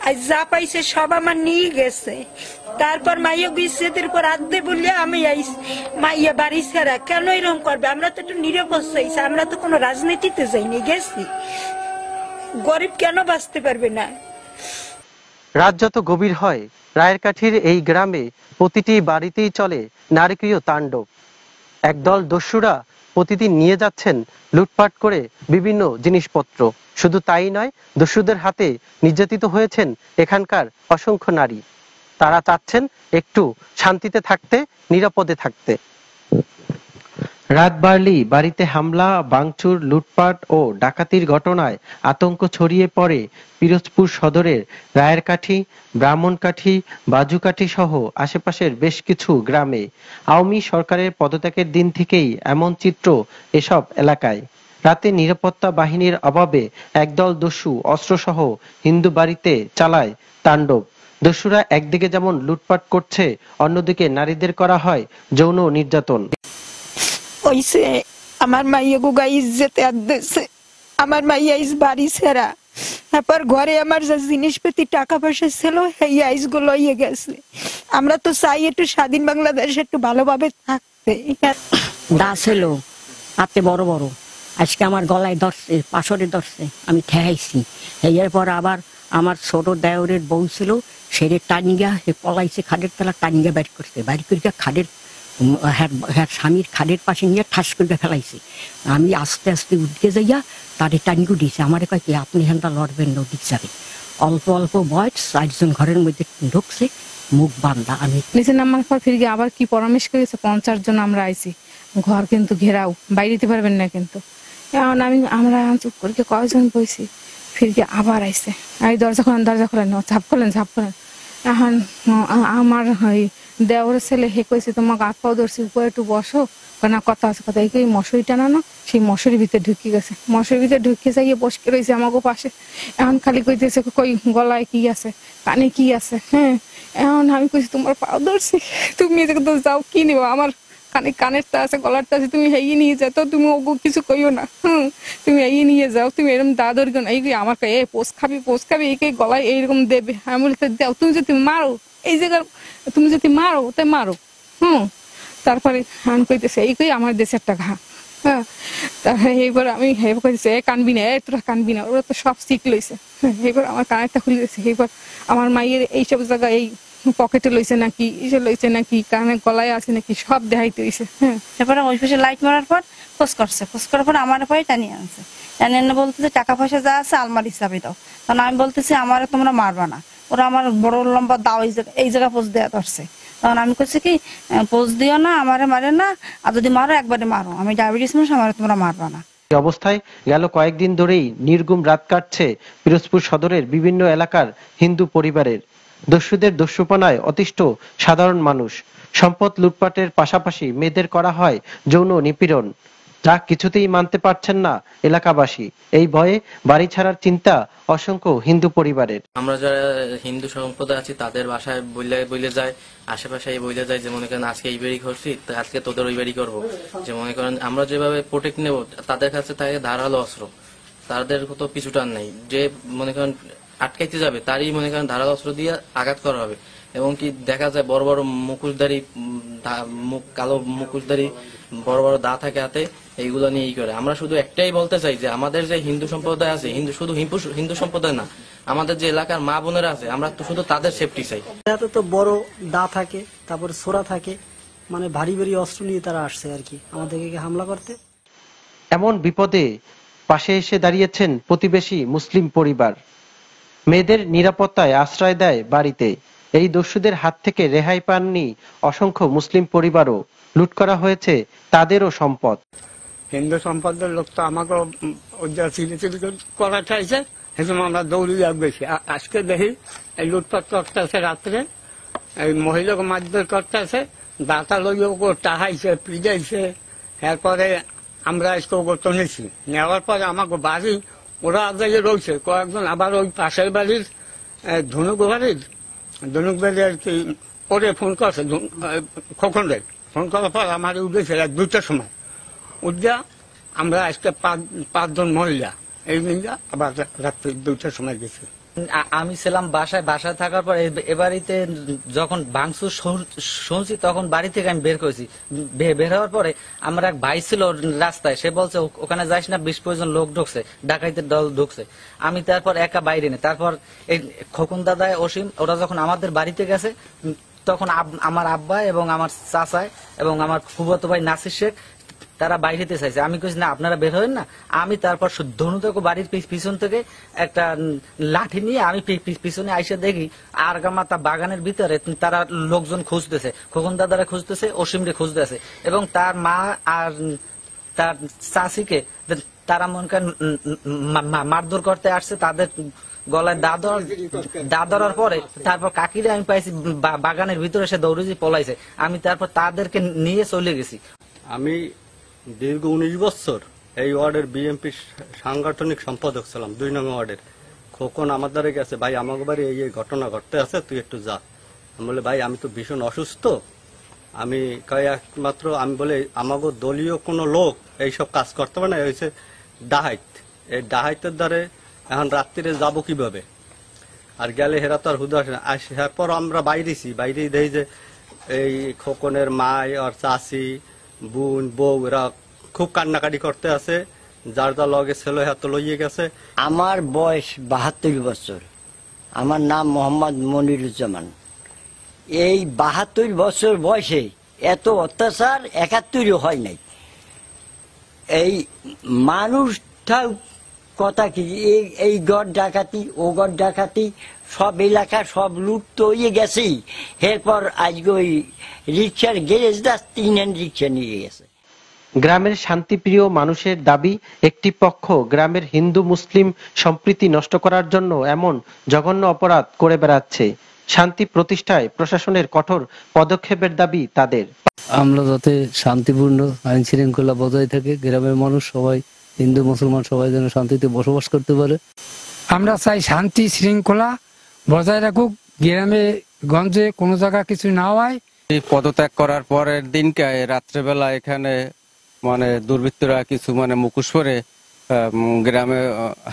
আজ যা পাইছে সব আমার নিয়ে গেছে। তারপর মাইয়া বিচ্ছেদের পর আদে বললে আমি মাইয়া বাড়ি ছাড়া কেন এরকম করবে? আমরা তো একটু নিরাপদ চাইছি, আমরা তো কোনো রাজনীতিতে যাইনি, গেছি। গরিব কেন বাঁচতে পারবে না? রাত যত গভীর হয়, রায়েরকাঠির এই গ্রামে প্রতিটি বাড়িতেই চলে নারকীয় তাণ্ডব। একদল দস্যুরা প্রতিদিন নিয়ে যাচ্ছেন লুটপাট করে বিভিন্ন জিনিসপত্র। শুধু তাই নয়, দস্যুদের হাতে নির্যাতিত হয়েছেন এখানকার অসংখ্য নারী। তারা চাচ্ছেন একটু শান্তিতে থাকতে, নিরাপদে থাকতে। রাত বাড়লেই বাড়িতে হামলা, ভাঙচুর, লুটপাট ও ডাকাতির ঘটনায় আতঙ্ক ছড়িয়ে পড়ে পিরোজপুর সদরের রায়েরকাঠি, ব্রাহ্মণকাঠি, বাজুকাঠি সহ আশেপাশের বেশ কিছু গ্রামে। আওয়ামী সরকারের পদত্যাগের দিন থেকেই এমন চিত্র এসব এলাকায়। রাতে নিরাপত্তা বাহিনীর অভাবে একদল দস্যু অস্ত্রসহ হিন্দু বাড়িতে চালায় তাণ্ডব। দস্যুরা একদিকে যেমন লুটপাট করছে, অন্যদিকে নারীদের করা হয় যৌন নির্যাতন। ওইসে আমার মাইয়া গুগা ইজ্জতে আদেছে, আমার মাইয়া ইস বাড়ি ছেড়া। তারপর ঘরে আমার যা জিনিসপাতি টাকা পয়সা ছিল এই আইসগুলো ইয়ে গেছে। আমরা তো চাই একটু স্বাধীন বাংলাদেশে একটু ভালোভাবে থাকতে। দা ছিল হাতে বড় বড়, আজকে আমার গলায় ধরছে, পাশরে ধরছে, আমি ঠেহাইছি। এরপর আবার আমার ছোট দেওরের বউ ছিল, সেরে টানিগা পলাইছে, খাদের তলা টানিগা বাইর করছে, বাইর করিয়া খাদের স্বামীর খাদের পাশে নিয়ে ঠাস করে ফেলাইছে। আমি আস্তে আস্তে উঠে যাইয়া তারে টানি উঠিয়েছে। আমার কয় কি আপনি এখানটা লড়বেন না, দিক যাবে। অল্প অল্প বয়স 4 জন ঘরের মধ্যে ঢুকছে, মুখ বান্ধা। আমি নিচে নামার পর ফিরে আবার কি পরামর্শ করেছে, 50 জন আমরা আইছি, ঘর কিন্তু ঘেরাও, বাইরে দিতে পারবেন না কিন্তু। এখন আমরা চুপ করে কয়জন বইছি, ফিরে আবার আইছে, এই দরজা খোলেন, ঝাপ খোলেন। এখন আমার দেওয়ার ছেলে হে কইছে তোমাকে হাত পাও ধরছি, উপরে একটু বসো, না কথা আছে কথা। এই মশারি টানানো, সেই মশারির ভিতরে ঢুকে গেছে, মশারির ভিতরে ঢুকে যাইয়ে বসকে রয়েছে আমাকে পাশে। এখন খালি কইতেছে কই গলায় কি আছে, কানে কি আছে। হ্যাঁ, এখন আমি কইছি তোমার পাও ধরছি, তুমি যাও, কি নিবা, আমার কানের তা আছে, গলার তা আছে, তুমি হেয়ে নিয়ে যাও, তো তুমি ওগো কিছু কইও না। তুমি এই নিয়ে যাও, তুমি এরকম দাদর এই আমার পোষ খাবি এই গলায় এইরকম দেবে। আমি বলি দাও, তুমি যদি মারো এই জায়গার, তুমি যদি মারো তাই মারো। তারপরে আমি কইতেছে এই কই আমার দেশের একটা ঘা। হ্যাঁ, তারপরে এইবার আমি কইতেছে কানবি না, তোরা কানবি না, ওরা তো সব শিখ লইছে। এইবার আমার কানেরটা খুলে দিয়েছে। এইবার আমার মাইয়ের এইসব জায়গায় এই পকেটে লইছে নাকি, ইসে লইছে নাকি, কানে গলায় আছে নাকি, সব দেখাইতে হইছে। হ্যাঁ, তারপরে ওই পাশে লাইট মারার পর খোঁজ করার পর আমার পরে টানিয়ে আনছে। টানিয়ে বলতেছে টাকা পয়সা যা আছে আলমারি চাবি দাও। তখন আমি বলতেছি আমার তোমরা মারবা না, ওরা আমার বড় লম্বা দাও এই জায়গা পোজ দেওয়া ধরছে। তখন আমি কইছি কি পোজ দিও না, আমারে মারে না, আর যদি মারো একবারে মারো, আমি ডায়াবেটিস মানুষ, আমার তোমরা মারবা না। এই অবস্থায় গেল কয়েকদিন ধরেই নির্গুম রাত কাটছে পিরোজপুর সদরের বিভিন্ন এলাকার হিন্দু পরিবারের। দস্যুদের দস্যুপনায় অতিষ্ঠ সাধারণ মানুষ। সম্পদ লুটপাটের পাশাপাশি মেয়েদের করা হয় যৌন নিপীড়ন, যা কিছুতেই মানতে পারছেন না এলাকাবাসী। এই ভয়ে বাড়ি ছাড়ার চিন্তা অসংখ্য হিন্দু পরিবারের। আমরা যারা হিন্দু সম্প্রদায় আছি তাদের বাসায় বইলে যায়, আশেপাশে বইলে যায় যে মনে করেন আজকে এই বাড়ি করছি, আজকে তোদের ওই বাড়ি করবো। যে মনে করেন আমরা যেভাবে প্রোটেক্ট নেব, তাদের কাছে থাকে ধারালো অস্ত্র, তাদের তো পিছুটান নেই। যে মনে করেন আটকাইতে যাবে তারই মনে করেন ধারালো অস্ত্র দিয়ে আঘাত করা হবে। এবং কি দেখা যায় বড় বড় মুখোশধারী, কালো মুখোশধারী বড় বড় দা থাকে হাতে, এইগুলো নিয়ে করে। আমরা শুধু একটাই বলতে চাই যে আমাদের যে হিন্দু সম্প্রদায় আছে, শুধু হিন্দু সম্প্রদায় না, আমাদের যে এলাকার মা বোনেরা আছে, আমরা তো শুধু তাদের সেফটি চাই। তো বড় দা থাকে, তারপরে ছোরা থাকে, মানে ভারী ভারী অস্ত্র নিয়ে তারা আসছে আর কি আমাদেরকে হামলা করতে। এমন বিপদে পাশে এসে দাঁড়িয়েছেন প্রতিবেশী মুসলিম পরিবার। মেয়েদের নিরাপত্তায় আশ্রয় দেয় বাড়িতে। এই দস্যুদের হাত থেকে রেহাই পাননি অসংখ্য মুসলিম পরিবারও। লুট করা হয়েছে তাদেরও সম্পদ। হিন্দু সম্পদের লোক তো আমাকে চিলি করা চাইছে, সেজন্য আমরা দৌড়ি গেছি। আজকে দেখি এই লুটপাট করতে আছে, রাত্রে এই মহিলাকে মারধর করতে আছে, দাতা লইও টাহাইছে, পিজাইছে। এরপরে আমরা আজকে ওকে নিয়েছি, নেওয়ার পরে আমাকে বাড়ি ওরা আগে রয়েছে কয়েকজন, আবার ওই পাশের বাড়ির ধনুক বাড়ি আর কি ওরে ফোন করছে, খোকন রে ফোন করার পর আমার উঠেছে 2টার সময়। উঠা আমরা আজকে 5 জন মহিলা এই নিয়ে আবার রাত্রি 2টার সময় গেছি। আমি ছিলাম বাসায় থাকার পর এ বাড়িতে যখন ভাঙচুর শুনছি তখন বাড়ি থেকে আমি বের করেছি। বের হওয়ার পরে আমার এক ভাই ছিল রাস্তায়, সে বলছে ওখানে যাইস না, 20-25 জন লোক ঢুকছে, ডাকাইতের দল ঢুকছে। আমি তারপর একা বাইরে নেই। তারপর এই খোকন দাদা, অসীম, ওরা যখন আমাদের বাড়িতে গেছে তখন আমার আব্বা এবং আমার চাচায় এবং আমার ফুফাতো ভাই নাসির শেখ তারা বাইরেতে চাইছে। আমি কইছি না, আপনারা বের হবেন না। আমি তারপর ধনুতক বাড়ির পিছন থেকে একটা লাঠি নিয়ে আমি পিছনে আইসা দেখি আরগামাতা বাগানের ভিতরে তারা লোকজন খুঁজতেছে, খোকন দাদারা খুঁজতেছে, অসীমরে খুঁজতেছে এবং তার মা আর তার চাষিকে তারা মনে করেন মারধর করতে আসছে। তাদের গলায় দাদরার পরে তারপর কাকিরে আমি পাইছি বাগানের ভিতরে, সে দৌড়ে পলাইছে। আমি তারপর তাদেরকে নিয়ে চলে গেছি। আমি দীর্ঘ 19 বছর এই ওয়ার্ডের বিএনপি সাংগঠনিক সম্পাদক ছিলাম, 2 নং ওয়ার্ডের। খোকন আমার দ্বারা গেছে, ভাই আমাকে বাড়ি এই ঘটনা ঘটতে আছে, তুই একটু যা। আমি বলে ভাই আমি তো ভীষণ অসুস্থ, আমি একমাত্র আমি বলে আমাকে দলীয় কোনো লোক এইসব কাজ করতে পারে না, হয়েছে ডাহাইত। এই ডাহাইতের দ্বারে এখন রাত্রিরে যাব কিভাবে, আর গেলে হেরা তো আর হুদা আসে। এরপর আমরা বাইরেছি, বাইরেই দেখি যে এই খোকনের মাই আর চাষি বোন বউ এরা খুব কান্নাকাটি করতে আছে, যার যা লগে ছিল হাত লইয়ে গেছে। আমার বয়স 72 বছর, আমার নাম মোহাম্মদ মনিরুজ্জামান। এই 72 বছর বয়সে এত অত্যাচার 71 হয় নাই। এই মানুষটা কথা কি, এই গড় ডাকাতি ও গড় ডাকাতি, সব এলাকা সব লুট তো হয়ে গেছে। এরপর আজকে ওই রিক্সার গ্যারেজ দা 3 হ্যান্ড রিক্সা নিয়ে গেছে। গ্রামের শান্তিপ্রিয় মানুষের দাবি, একটি পক্ষ গ্রামের হিন্দু মুসলিম সম্প্রীতি নষ্ট করার জন্য এমন জঘন্য অপরাধ করে বেড়াচ্ছে। শান্তি প্রতিষ্ঠায় প্রশাসনের কঠোর পদক্ষেপের দাবি তাদের। আমরা যাতে শান্তিপূর্ণ আইন শৃঙ্খলা বজায় থাকে, গ্রামের মানুষ সবাই, হিন্দু মুসলমান সবাই যেন শান্তিতে বসবাস করতে পারে। আমরা চাই শান্তি শৃঙ্খলা বজায় রাখুক, গ্রামে গঞ্জে কোনো জায়গা কিছু না হয়। পদত্যাগ করার পরের দিনকে রাত্রেবেলা এখানে মানে দুর্বৃত্তরা কিছু মানে মুখোশ পরে গ্রামে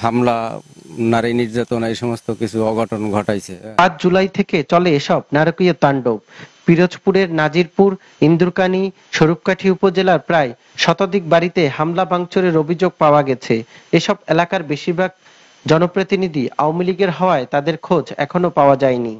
হামলা, নারী নির্যাতন, এই সমস্ত কিছু অঘটন ঘটাইছে। 5 জুলাই থেকে চলে এসব নারকীয় তাণ্ডব। পিরোজপুরের নাজিরপুর, ইন্দুরকানী, স্বরূপকাঠি উপজেলার প্রায় শতাধিক বাড়িতে হামলা ভাঙচুরের অভিযোগ পাওয়া গেছে। এসব এলাকার বেশিরভাগ জনপ্রতিনিধি আওয়ামী লীগের হওয়ায় তাদের খোঁজ এখনো পাওয়া যায়নি।